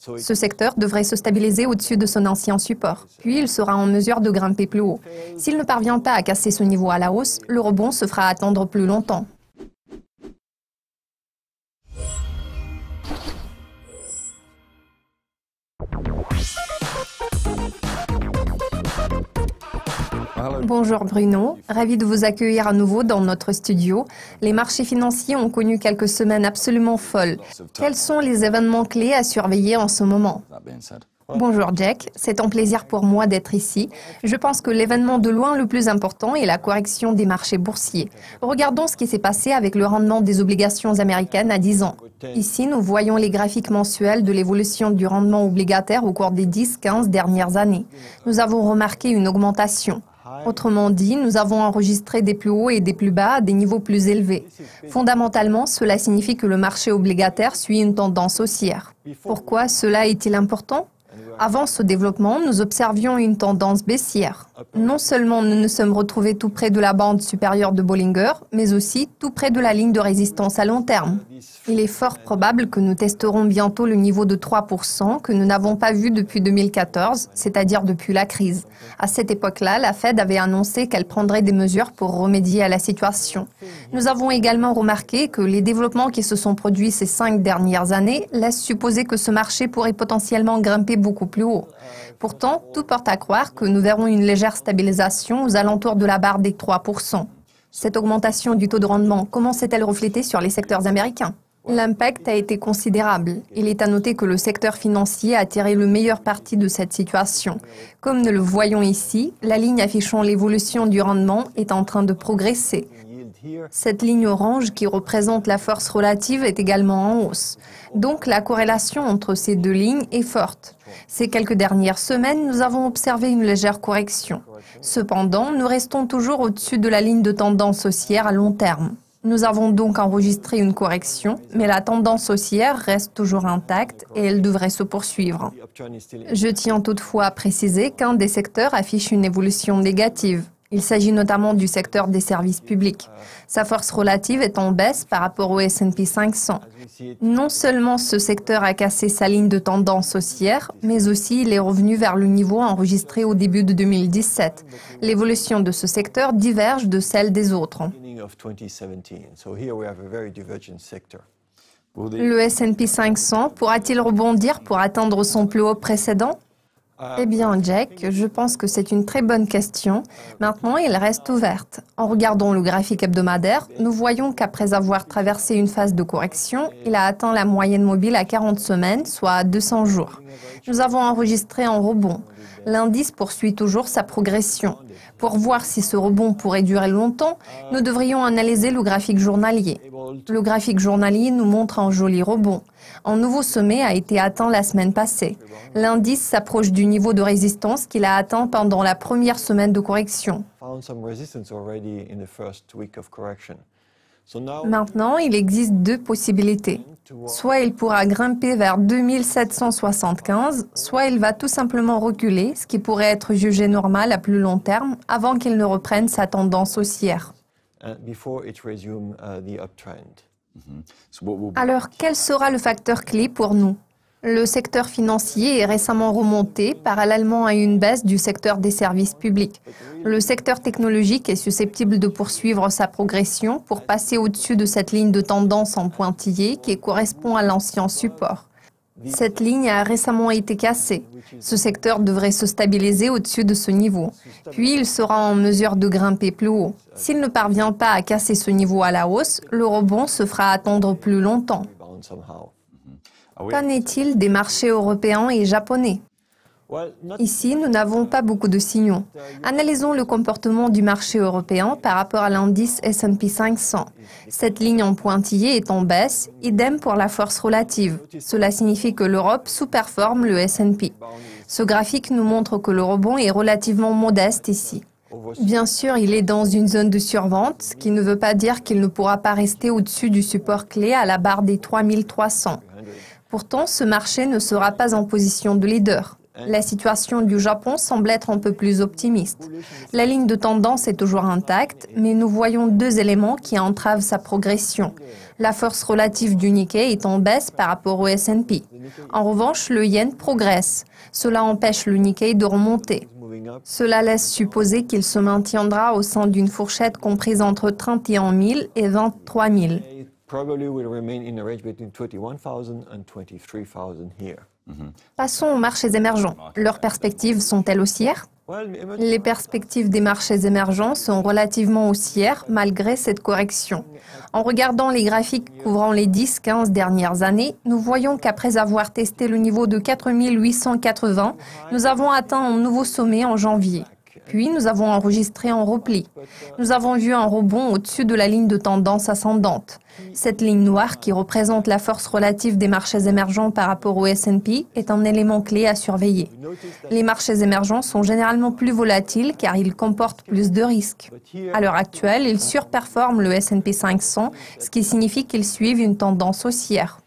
Ce secteur devrait se stabiliser au-dessus de son ancien support, puis il sera en mesure de grimper plus haut. S'il ne parvient pas à casser ce niveau à la hausse, le rebond se fera attendre plus longtemps. Bonjour Bruno, ravi de vous accueillir à nouveau dans notre studio. Les marchés financiers ont connu quelques semaines absolument folles. Quels sont les événements clés à surveiller en ce moment? Bonjour Jack, c'est un plaisir pour moi d'être ici. Je pense que l'événement de loin le plus important est la correction des marchés boursiers. Regardons ce qui s'est passé avec le rendement des obligations américaines à 10 ans. Ici, nous voyons les graphiques mensuels de l'évolution du rendement obligataire au cours des 10-15 dernières années. Nous avons remarqué une augmentation. Autrement dit, nous avons enregistré des plus hauts et des plus bas à des niveaux plus élevés. Fondamentalement, cela signifie que le marché obligataire suit une tendance haussière. Pourquoi cela est-il important ? Avant ce développement, nous observions une tendance baissière. Non seulement nous nous sommes retrouvés tout près de la bande supérieure de Bollinger, mais aussi tout près de la ligne de résistance à long terme. Il est fort probable que nous testerons bientôt le niveau de 3% que nous n'avons pas vu depuis 2014, c'est-à-dire depuis la crise. À cette époque-là, la Fed avait annoncé qu'elle prendrait des mesures pour remédier à la situation. Nous avons également remarqué que les développements qui se sont produits ces 5 dernières années laissent supposer que ce marché pourrait potentiellement grimper beaucoup plus haut. Pourtant, tout porte à croire que nous verrons une légère stabilisation aux alentours de la barre des 3%. Cette augmentation du taux de rendement, comment s'est-elle reflétée sur les secteurs américains? L'impact a été considérable. Il est à noter que le secteur financier a tiré le meilleur parti de cette situation. Comme nous le voyons ici, la ligne affichant l'évolution du rendement est en train de progresser. Cette ligne orange qui représente la force relative est également en hausse. Donc la corrélation entre ces deux lignes est forte. Ces quelques dernières semaines, nous avons observé une légère correction. Cependant, nous restons toujours au-dessus de la ligne de tendance haussière à long terme. Nous avons donc enregistré une correction, mais la tendance haussière reste toujours intacte et elle devrait se poursuivre. Je tiens toutefois à préciser qu'un des secteurs affiche une évolution négative. Il s'agit notamment du secteur des services publics. Sa force relative est en baisse par rapport au S&P 500. Non seulement ce secteur a cassé sa ligne de tendance haussière, mais aussi il est revenu vers le niveau enregistré au début de 2017. L'évolution de ce secteur diverge de celle des autres. Le S&P 500 pourra-t-il rebondir pour atteindre son plus haut précédent ? Eh bien, Jack, je pense que c'est une très bonne question. Maintenant, il reste ouverte. En regardant le graphique hebdomadaire, nous voyons qu'après avoir traversé une phase de correction, il a atteint la moyenne mobile à 40 semaines, soit à 200 jours. Nous avons enregistré un rebond. L'indice poursuit toujours sa progression. Pour voir si ce rebond pourrait durer longtemps, nous devrions analyser le graphique journalier. Le graphique journalier nous montre un joli rebond. Un nouveau sommet a été atteint la semaine passée. L'indice s'approche du niveau de résistance qu'il a atteint pendant la première semaine de correction. Maintenant, il existe deux possibilités. Soit il pourra grimper vers 2775, soit il va tout simplement reculer, ce qui pourrait être jugé normal à plus long terme, avant qu'il ne reprenne sa tendance haussière. Alors, quel sera le facteur clé pour nous? Le secteur financier est récemment remonté parallèlement à une baisse du secteur des services publics. Le secteur technologique est susceptible de poursuivre sa progression pour passer au-dessus de cette ligne de tendance en pointillé qui correspond à l'ancien support. Cette ligne a récemment été cassée. Ce secteur devrait se stabiliser au-dessus de ce niveau. Puis il sera en mesure de grimper plus haut. S'il ne parvient pas à casser ce niveau à la hausse, le rebond se fera attendre plus longtemps. Qu'en est-il des marchés européens et japonais? Ici, nous n'avons pas beaucoup de signaux. Analysons le comportement du marché européen par rapport à l'indice S&P 500. Cette ligne en pointillé est en baisse, idem pour la force relative. Cela signifie que l'Europe sous-performe le S&P. Ce graphique nous montre que le rebond est relativement modeste ici. Bien sûr, il est dans une zone de survente, ce qui ne veut pas dire qu'il ne pourra pas rester au-dessus du support clé à la barre des 3300. Pourtant, ce marché ne sera pas en position de leader. La situation du Japon semble être un peu plus optimiste. La ligne de tendance est toujours intacte, mais nous voyons deux éléments qui entravent sa progression. La force relative du Nikkei est en baisse par rapport au S&P. En revanche, le yen progresse. Cela empêche le Nikkei de remonter. Cela laisse supposer qu'il se maintiendra au sein d'une fourchette comprise entre 31 000 et 23 000. Passons aux marchés émergents. Leurs perspectives sont-elles haussières? Les perspectives des marchés émergents sont relativement haussières malgré cette correction. En regardant les graphiques couvrant les 10-15 dernières années, nous voyons qu'après avoir testé le niveau de 4 880, nous avons atteint un nouveau sommet en janvier. Puis, nous avons enregistré un repli. Nous avons vu un rebond au-dessus de la ligne de tendance ascendante. Cette ligne noire, qui représente la force relative des marchés émergents par rapport au S&P, est un élément clé à surveiller. Les marchés émergents sont généralement plus volatiles car ils comportent plus de risques. À l'heure actuelle, ils surperforment le S&P 500, ce qui signifie qu'ils suivent une tendance haussière.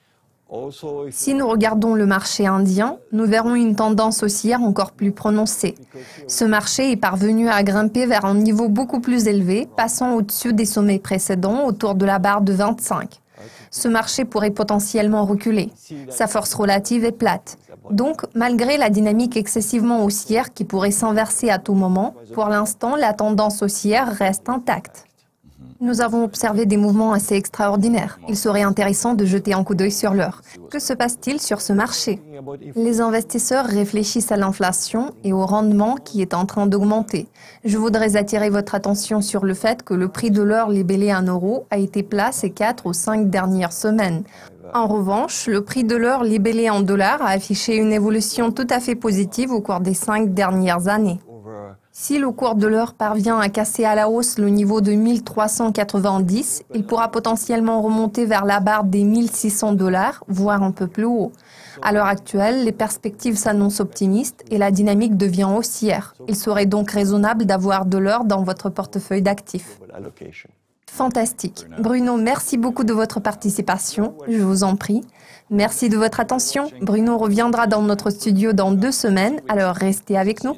Si nous regardons le marché indien, nous verrons une tendance haussière encore plus prononcée. Ce marché est parvenu à grimper vers un niveau beaucoup plus élevé, passant au-dessus des sommets précédents autour de la barre de 25. Ce marché pourrait potentiellement reculer. Sa force relative est plate. Donc, malgré la dynamique excessivement haussière qui pourrait s'inverser à tout moment, pour l'instant, la tendance haussière reste intacte. Nous avons observé des mouvements assez extraordinaires. Il serait intéressant de jeter un coup d'œil sur l'heure. Que se passe-t-il sur ce marché? Les investisseurs réfléchissent à l'inflation et au rendement qui est en train d'augmenter. Je voudrais attirer votre attention sur le fait que le prix de l'or libellé en euros a été plat ces 4 ou 5 dernières semaines. En revanche, le prix de l'or libellé en dollars a affiché une évolution tout à fait positive au cours des 5 dernières années. Si le cours de l'or parvient à casser à la hausse le niveau de 1390, il pourra potentiellement remonter vers la barre des 1600 $, voire un peu plus haut. À l'heure actuelle, les perspectives s'annoncent optimistes et la dynamique devient haussière. Il serait donc raisonnable d'avoir de l'or dans votre portefeuille d'actifs. Fantastique. Bruno, merci beaucoup de votre participation. Je vous en prie. Merci de votre attention. Bruno reviendra dans notre studio dans 2 semaines, alors restez avec nous.